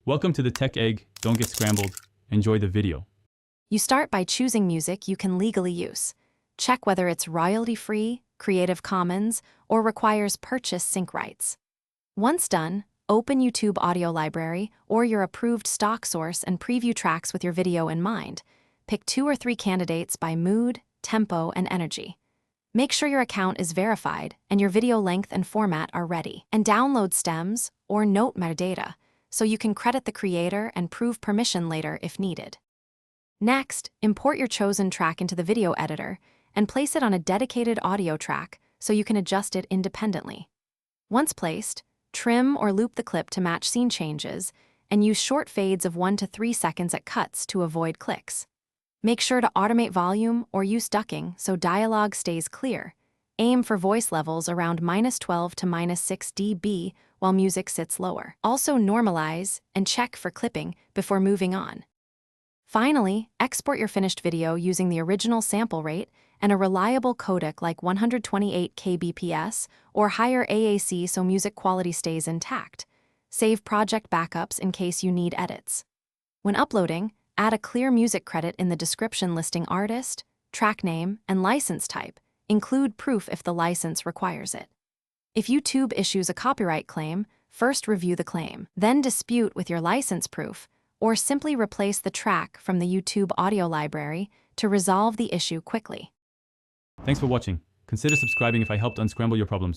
Welcome to the Tech Egg. Don't get scrambled. Enjoy the video. You start by choosing music you can legally use. Check whether it's royalty-free, Creative Commons, or requires purchase sync rights. Once done, open YouTube Audio Library or your approved stock source and preview tracks with your video in mind. Pick 2 or 3 candidates by mood, tempo, and energy. Make sure your account is verified and your video length and format are ready. And download stems or note metadata so you can credit the creator and prove permission later if needed. Next, import your chosen track into the video editor and place it on a dedicated audio track so you can adjust it independently. Once placed, trim or loop the clip to match scene changes and use short fades of 1 to 3 seconds at cuts to avoid clicks. Make sure to automate volume or use ducking so dialogue stays clear. Aim for voice levels around -12 to -6 dB while music sits lower. Also normalize and check for clipping before moving on. Finally, export your finished video using the original sample rate and a reliable codec like 128 kbps or higher AAC so music quality stays intact. Save project backups in case you need edits. When uploading, add a clear music credit in the description listing artist, track name, and license type. Include proof if the license requires it. If YouTube issues a copyright claim, first review the claim, then dispute with your license proof, or simply replace the track from the YouTube audio library to resolve the issue quickly. Thanks for watching. Consider subscribing if I helped unscramble your problems.